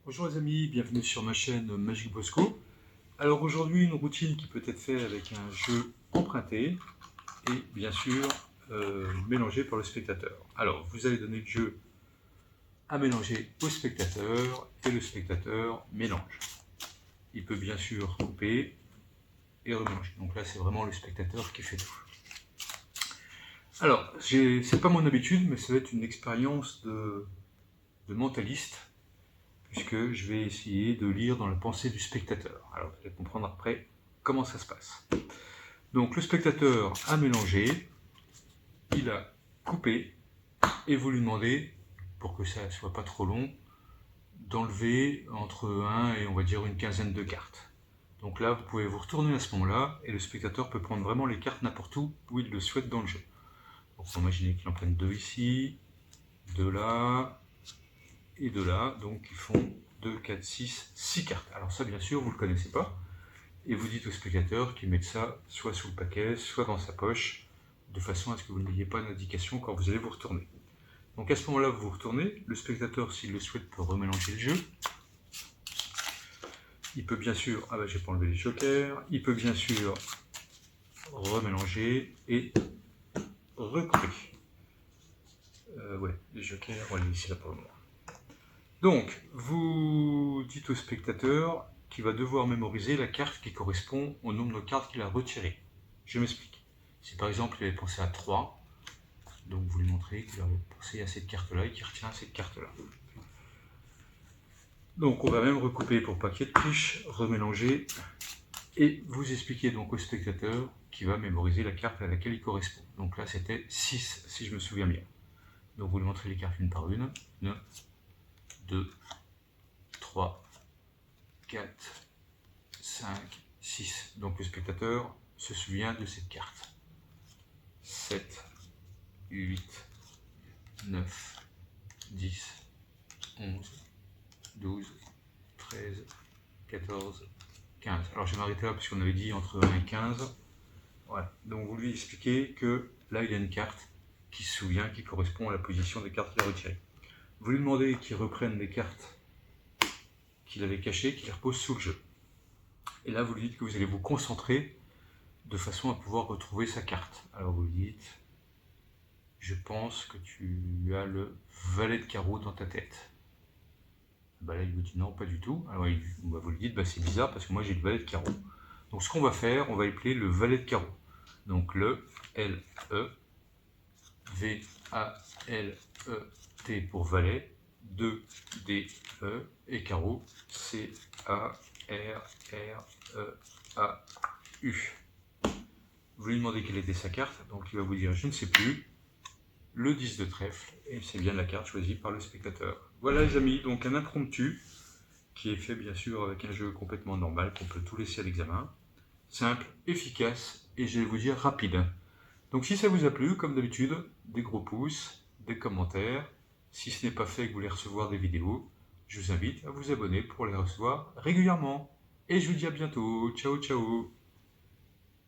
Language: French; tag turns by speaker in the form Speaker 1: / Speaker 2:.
Speaker 1: Bonjour les amis, bienvenue sur ma chaîne Magic Bosco. Alors aujourd'hui une routine qui peut être faite avec un jeu emprunté et bien sûr mélangé par le spectateur. Alors vous allez donner le jeu à mélanger au spectateur et le spectateur mélange. Il peut bien sûr couper et remélanger. Donc là c'est vraiment le spectateur qui fait tout. Alors c'est pas mon habitude mais ça va être une expérience de mentaliste, puisque je vais essayer de lire dans la pensée du spectateur. Alors, vous allez comprendre après comment ça se passe. Donc, le spectateur a mélangé, il a coupé, et vous lui demandez, pour que ça ne soit pas trop long, d'enlever entre 1 et on va dire une quinzaine de cartes. Donc là, vous pouvez vous retourner à ce moment-là, et le spectateur peut prendre vraiment les cartes n'importe où il le souhaite dans le jeu. Donc, on va imaginer qu'il en prenne 2 ici, 2 là, et de là, donc ils font 2, 4, 6, 6 cartes. Alors ça, bien sûr, vous ne le connaissez pas, et vous dites au spectateur qu'il mette ça soit sous le paquet, soit dans sa poche, de façon à ce que vous n'ayez pas d'indication quand vous allez vous retourner. Donc à ce moment-là, vous vous retournez, le spectateur, s'il le souhaite, peut remélanger le jeu. Il peut bien sûr, ah bah j'ai pas enlevé les jokers, il peut bien sûr remélanger et recouper. Ouais, les jokers, on va les laisser là pour le moment. Donc, vous dites au spectateur qu'il va devoir mémoriser la carte qui correspond au nombre de cartes qu'il a retirées. Je m'explique. Si par exemple il avait pensé à 3, donc vous lui montrez qu'il avait pensé à cette carte-là et qu'il retient cette carte-là. Donc on va même recouper pour pas qu'il y ait de triche, remélanger, et vous expliquez donc au spectateur qu'il va mémoriser la carte à laquelle il correspond. Donc là c'était 6 si je me souviens bien. Donc vous lui montrez les cartes une par une. 1, 2, 3, 4, 5, 6. Donc le spectateur se souvient de cette carte. 7, 8, 9, 10, 11, 12, 13, 14, 15. Alors je vais m'arrêter là parce qu'on avait dit entre 1 et 15. Voilà. Donc vous lui expliquez que là il y a une carte qui se souvient, qui correspond à la position des cartes qu'il a retirées. Vous lui demandez qu'il reprenne les cartes qu'il avait cachées, qu'il les repose sous le jeu. Et là vous lui dites que vous allez vous concentrer de façon à pouvoir retrouver sa carte. Alors vous lui dites, je pense que tu as le valet de carreau dans ta tête. Bah là il vous dit non, pas du tout. Alors vous lui dites, bah, c'est bizarre parce que moi j'ai le valet de carreau. Donc ce qu'on va faire, on va appeler le valet de carreau. Donc le L-E, V-A-L-E-T pour valet, 2-D-E et carreau, C-A-R-R-E-A-U. Vous lui demandez quelle était sa carte, donc il va vous dire je ne sais plus, le 10 de trèfle, et c'est bien la carte choisie par le spectateur. Voilà les amis, donc un impromptu, qui est fait bien sûr avec un jeu complètement normal, qu'on peut tout laisser à l'examen. Simple, efficace, et je vais vous dire rapide. Donc si ça vous a plu, comme d'habitude, des gros pouces, des commentaires. Si ce n'est pas fait et que vous voulez recevoir des vidéos, je vous invite à vous abonner pour les recevoir régulièrement. Et je vous dis à bientôt, ciao ciao.